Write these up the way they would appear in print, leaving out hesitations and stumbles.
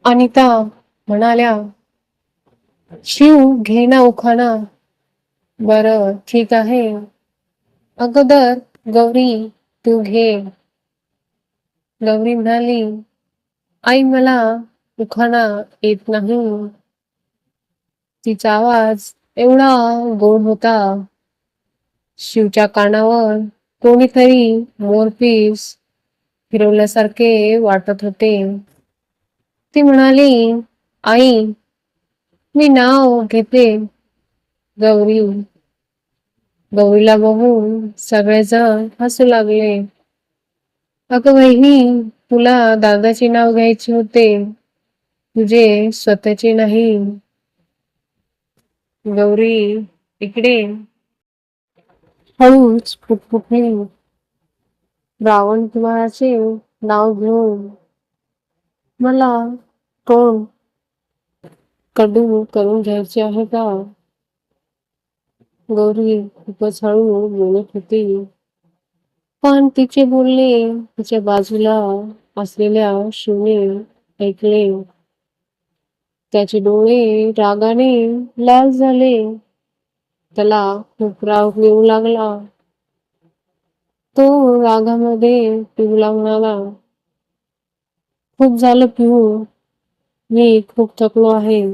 अनिता म्हणाल्या, शिव घे ना उखाणा. बरं ठीक आहे. अगोदर गौरी तू घे. गौरी म्हणाली, आई मला उखाणा येत नाही. तिचा आवाज एवढा गोड होता. शिवच्या कानावर कोणीतरी मोरपीस फिरवल्यासारखे वाटत होते. ती म्हणाली, आई मी नाव घेते गौरी. गौरीला बघून सगळेजण हसू लागले. अगं बहिणी, तुला दादाचे नाव घ्यायचे होते, तुझे स्वतःचे नाही. गौरी इकडे हळूच फुटफुटली. रावण कुमाराचे नाव घेऊन मला कोण कडू करून घ्यायचे आहे का? गौरी खूपच हळू बोलत होती. पण तिचे बोलणे तिच्या बाजूला असलेल्या शिवने ऐकले. त्याचे डोळे रागाने लाल झाले. त्याला खूप राग येऊ लागला. तो रागामध्ये पिहूला म्हणाला, खूप झालं पिहू, मी खूप थकलो आहे.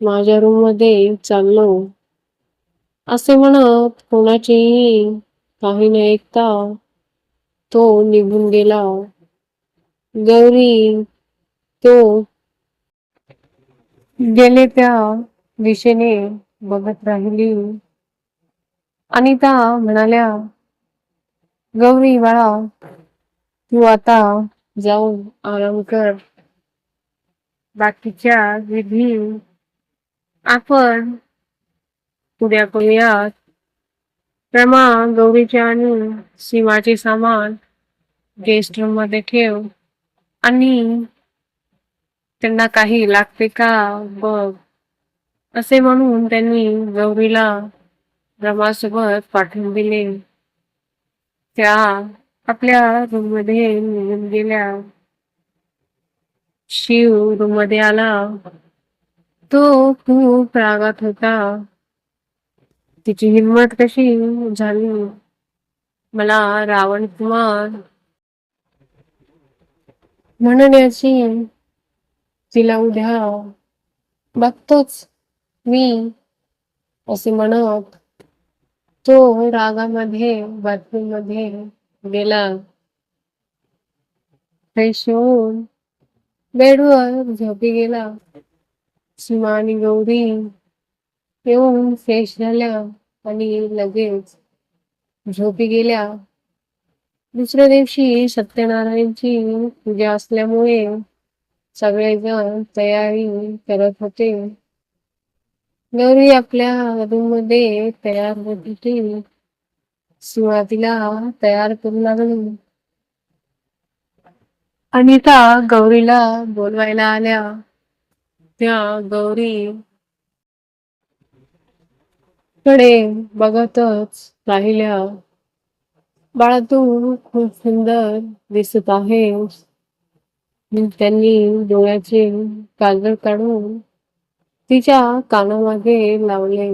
माझ्या रूम मध्ये चाललो. असे म्हणत कोणाचेही काही न ऐकता तो निघून गेला. गौरी तो गेले त्या दिशेने बघत राहिली. अनिता म्हणाल्या, गौरी बाळा, तू आता जाऊन आराम कर. बाकीच्या विधी आपण उद्या करूयात. रमा गौरीचे आणि सीमाचे सामान गेस्ट रूम मध्ये ठेव आणि त्यांना काही लागते का बघ. असे म्हणून त्यांनी गौरीला रमासोबत पाठवून दिले. त्या आपल्या रूम मध्ये निघून गेल्या. शिव रूम मध्ये आला. तो खूप रागात होता. तिची हिंमत कशी झाली मला रावण कुमार म्हणण्याची. तिला उद्या बघतोच मी, असे म्हणत तो रागामध्ये बाथरूम मध्ये गेला. फ्रेश होऊन बेडवर झोपी गेला. सीमा आणि गौरी येऊन फ्रेश झाल्या आणि लगेच झोपी गेल्या. दुसऱ्या दिवशी सत्यनारायणची पूजा असल्यामुळे सगळेजण तयारी करत होते. गौरी आपल्या रूम मध्ये तयार होत होती. सीमा तिला तयार करू लागली. अनिता गौरीला बोलवायला आल्या. त्या गौरी कडे बघतच राहिल्या. बाळा तू खूप सुंदर दिसत आहेस. त्यांनी डोळ्याचे काजळ काढून तिच्या कानामागे लावले.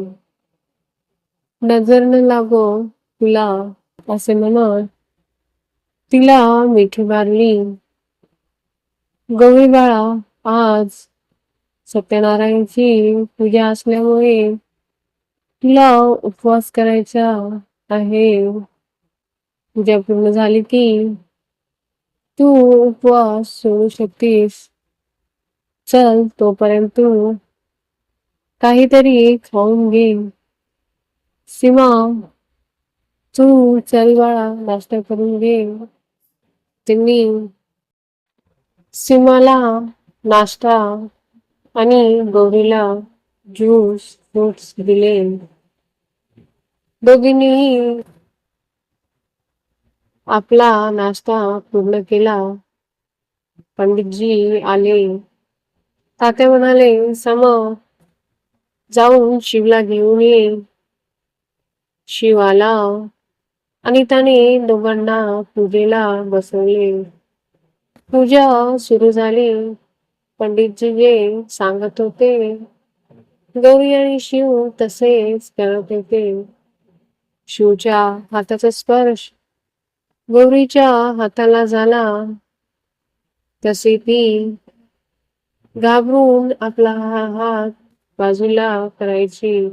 नजर न लागो तुला, असे म्हणत तिला मिठी मारली. गौरी बाळा, आज सत्यनारायणची पूजा असल्यामुळे तुला उपवास करायचा आहे. पूजा पूर्ण झाली की तू उपवास सोडू शकतीस. चल तोपर्यंत तू काहीतरी खाऊन घे. सीमा तू चल बाळा, नाश्ता करून घे. त्यांनी सीमाला नाश्ता आणि गौरीला ज्यूस फ्रुट्स दिले. दोघींनीही आपला नाश्ता पूर्ण केला. पंडितजी आले. तात्या म्हणाले, सम जाऊन शिवला घेऊन ये. शिव आला आणि त्याने दोघांना पूजेला बसवले. पूजा सुरू झाली. पंडितजी जे सांगत होते गौरी आणि शिव तसेच करत होते. शिवच्या हाताचा स्पर्श गौरीच्या हाताला झाला तसे ती घाबरून आपला हात बाजूला करायची.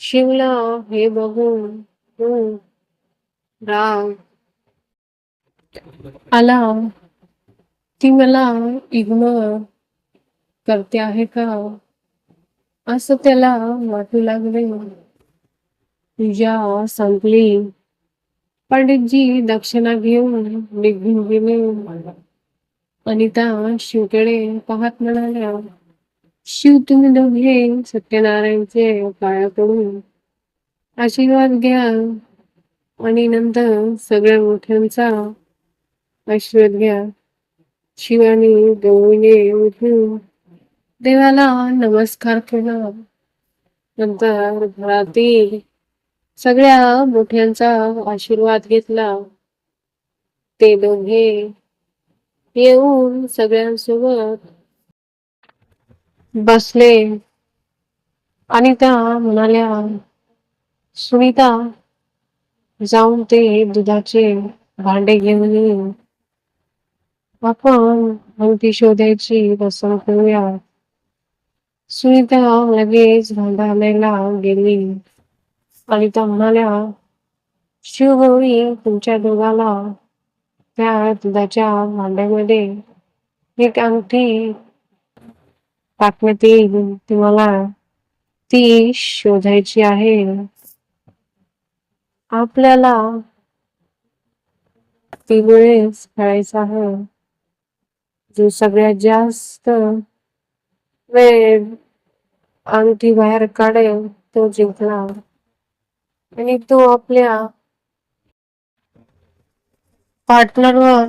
शिवला हे बघून राग आला. ती मला इग्नोर करते आहे का असं त्याला वाटू लागले. पूजा संपली. पंडितजी दक्षिणा घेऊन निघून गेले. अनिता शिवकडे पाहत म्हणाल्या, शिव तुम्ही दोघे सत्यनारायणचे पाया पडून आशीर्वाद घ्या आणि नंतर सगळ्या मोठ्यांचा आशीर्वाद घ्या. शिवानी गौरीने उठून देवाला नमस्कार केला. नंतर घरातील सगळ्या मोठ्यांचा आशीर्वाद घेतला. ते दोघे येऊन सगळ्यांसोबत बसले आणि त्या म्हणाल्या, सुनीता जाऊन ते दुधाचे भांडे घेऊन ये. आपण अंगठी शोधायची रसम करूया. सुनीता लगेच भांडं आणायला गेली. अनिता म्हणाल्या, शिवगौरी तुमच्या दोघाला त्या दुधाच्या भांड्यामध्ये एक अंगठी टाकण्यात येईल. तुम्हाला ती शोधायची आहे. आपल्याला ती वेळेस खेळायचा आहे. जो सगळ्यात जास्त वेळ अंगठी बाहेर काढेल तो जिंकला आणि तो आपल्या पार्टनरवर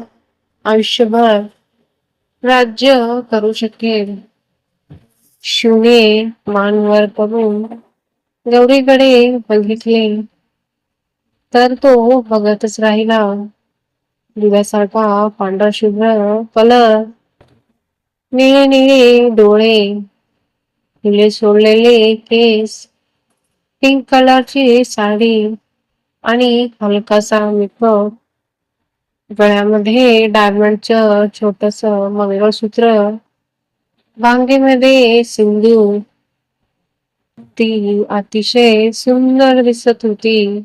आयुष्यभर राज्य करू शकेल. शिवने मान वर करून गौरीकडे बघितले तर तो बघतच राहिला. दुधासारखा पांढरा शुभ्र कलर, निळे निळे डोळे, हिले सोडलेले केस, पिंक कलरची साडी आणि हलकासा मेकअप, गळ्यामध्ये डायमंडचं छोटस मंगळसूत्र, भांगेमध्ये सिंदूर. ती अतिशय सुंदर दिसत होती.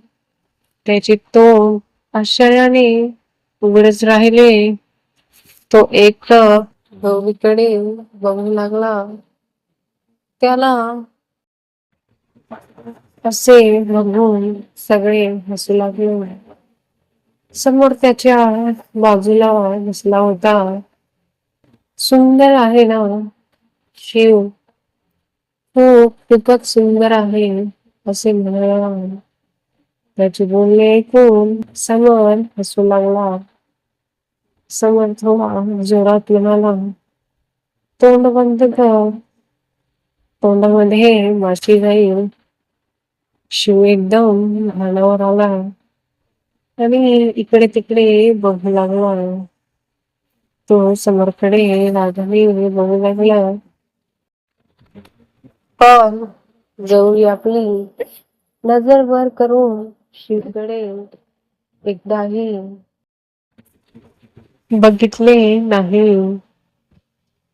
त्याचे तोंड आश्चर्याने उघडच राहिले. तो एकटक गौरीकडे बघू लागला. त्याला असे बघून सगळे हसू लागले. समोर त्याच्या बाजूला बसला होता. सुंदर आहे ना शिव? हो, खूपच सुंदर आहे असे म्हणाला. त्याचे बोलणे ऐकून समर हसू लागला. समर थोडा जोरात म्हणाला, तोंड बंद कर, तोंडामध्ये माशी जाईल. शिव एकदम भानावर आला आणि इकडे तिकडे बघू लागला. तो समोरकडे रागाने बघू लागला. पण गौरी आपली नजर वर करून शिवकडे एकदाही बघितले नाही.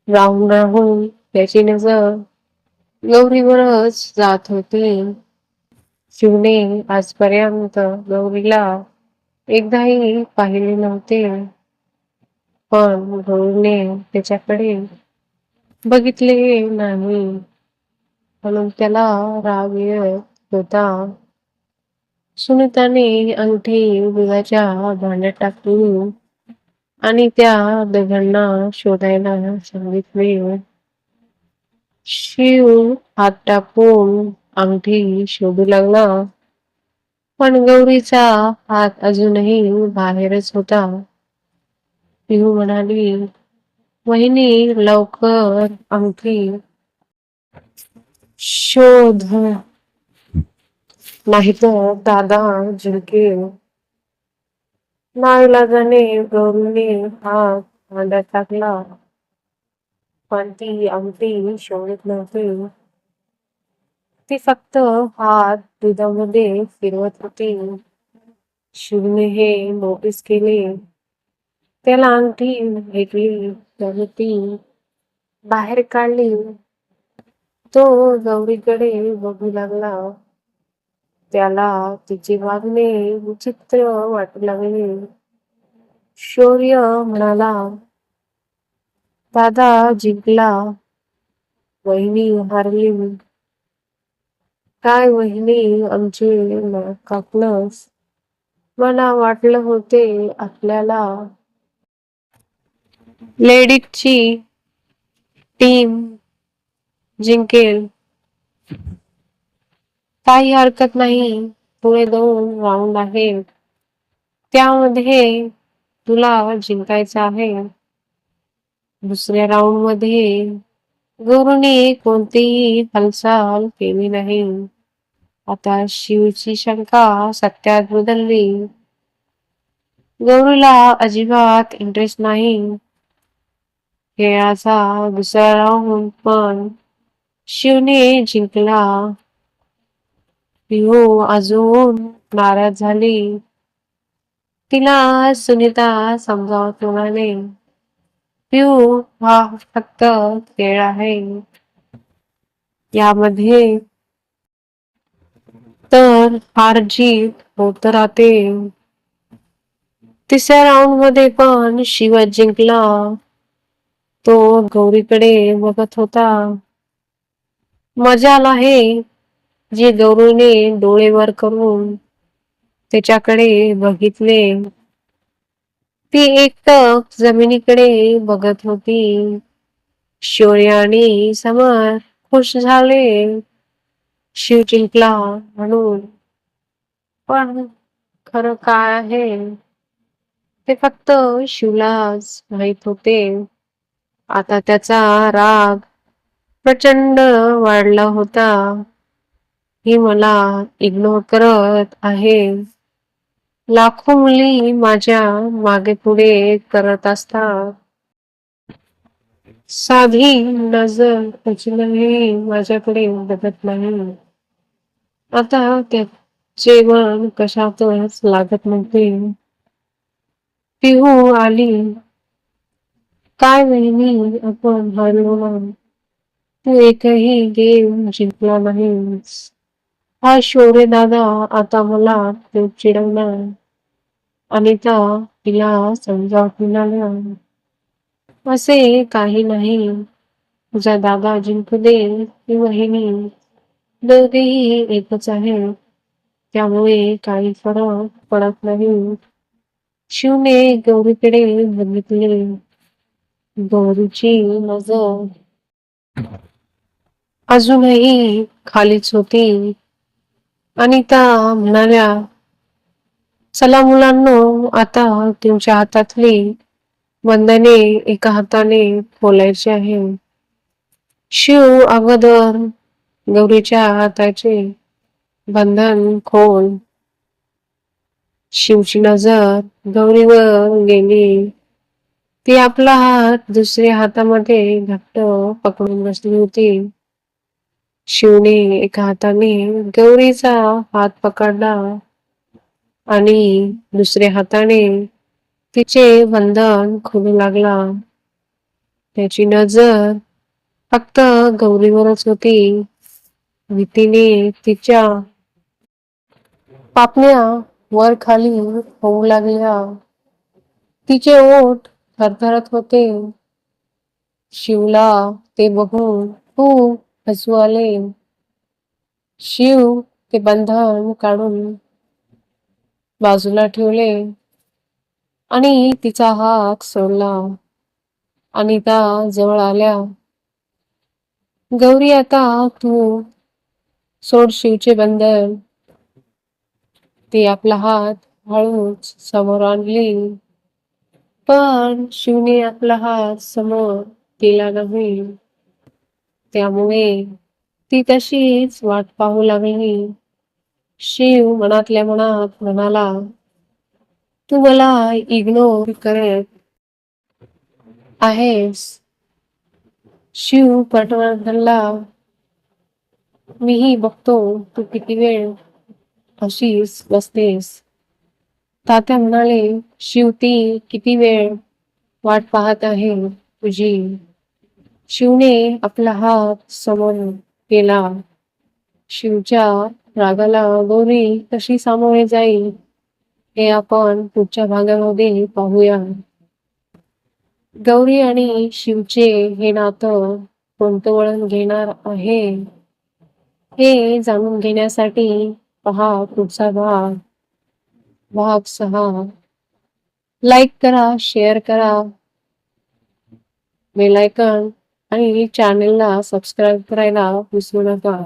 राहून राहून त्याची नजर गौरीवरच जात होती. शिवने आजपर्यंत गौरीला एकदाही पाहिले नव्हते. पण गौरीने त्याच्याकडे बघितले नाही म्हणून त्याला राग येत होता. सुनीताने अंगठी दुधाच्या भांड्यात टाकली आणि त्या दोघांना शोधायला सांगितले. शिव हात टाकून अंगठी शोधू लागला पण गौरीचा हात अजूनही बाहेरच होता. शिव म्हणाली, वहिनी लवकर अंगठी शोध, नाहीतर दादा जिंकेल. नाईलाजाने गौरीने हात भांड्यात टाकला पण ती अंगठी शोधत नव्हती. ती फक्त हात दुधामध्ये फिरवत होती. शिवने हे नोटीस केले. त्याला अंगठी भेटली. त्याने ती बाहेर काढली. तो गौरीकडे बघू लागला. त्याला तिचे वागणे विचित्र वाटू लागले. शौर्य म्हणाला, दादा जिंकला, वहिनी हारली. काय वहिनी, आमचे नाक कापलंस. मला वाटलं होते आपल्याला लेडीजची टीम जिंकेल. काही हरकत नाही, पुढे 2 राऊंड आहेत. त्यामध्ये तुला जिंकायचं आहे. दुसऱ्या राऊंड मध्ये गौरीने कोणतीही हालचाल केली नाही. आता शिवची शंका सत्यात बदलली. गौरीला अजिबात इंटरेस्ट नाही. खेळाचा दुसरा राऊंड पण शिवने जिंकला. पिहू अजून नाराज झाली. तिला सुनीता समजावत म्हणाले, पिहू हा फक्त खेळ आहे. यामध्ये तर हार जीत होत राहते. तिसऱ्या राऊंड मध्ये पण शिवच जिंकला. तो गौरीकडे बघत होता. मजाल आहे जे गौरीने डोळे वर करून त्याच्याकडे बघितले. ती एकटक जमिनीकडे बघत होती. शौर्य आणि समर खुश झाले. शिव जिंकला म्हणून. पण खरं काय आहे ते फक्त शिवलाच माहित होते. आता त्याचा राग प्रचंड वाढला होता. ही मला इग्नोर करत आहे. लाखो मुली माझ्या मागे पुढे करत असतात. साधी नजर अजूनही माझ्याकडे बघत नाही. आता त्याचे मन कशातच लागत नव्हते. पिहू आली. काय वहिनी, आपण हारलो ना. तू एकही गेम जिंकला नाहीस. हा शौर्य दादा आता मला खूप चिडवणार. अनिता तिला समजावत म्हणाल्या, असे काही नाही. तुझा दादा जिंकू दे की वहिनी, दोघेही एकच आहे. त्यामुळे काही फरक पडत नाही. शिवने गौरीकडे बघितले. गौरीची नजर अजूनही खालीच होती. अनिता म्हणाल्या, चला मुलांनो, आता तुमच्या हातातली बंधने एका हाताने खोलायची आहे. शिव अगोदर गौरीच्या हाताचे बंधन खोल. शिवची नजर गौरीवर गेली. ती आपला हात दुसऱ्या हातामध्ये घट्ट पकडून बसली होती. शिवने एका हाताने गौरीचा हात पकडला आणि दुसऱ्या हाताने तिचे बंधन खोलू लागला. त्याची नजर फक्त गौरीवरच होती. भीतीने तिच्या पापण्या वर खाली होऊ लागल्या. तिचे ओठ थरथरत होते. शिवला ते बघून खूप हसू आले. शिव ते बंधन काढून बाजूला ठेवले आणि तिचा हात सोडला. अनिता जवळ आल्या. गौरी, आता तू सोड शिवचे बंधन. ती आपला हात हळूच समोर आणली. पण शिवने आपला हात समोर केला नाही. त्यामुळे ती तशीच वाट पाहू लागली. शिव मनातल्या मनात म्हणाला, तू मला इग्नोर करत आहेस. शिव पटवर्धनला मीही बघतो तू किती वेळ अशीच बसतेस. तात्या म्हणाले, शिव ती किती वेळ वाट पाहत आहे तुझी. शिवने आपला हात समोर केला. शिवच्या रागाला गौरी कशी सामोरे जाईल हे आपण पुढच्या भागामध्ये पाहूया. गौरी आणि शिवचे हे नातं कोणतं वळण घेणार आहे हे जाणून घेण्यासाठी पहा पुढचा भाग, भाग 6. लाईक करा, शेअर करा, बेल आयकॉन आणि चॅनेलला सबस्क्राईब करायला विसरू नका.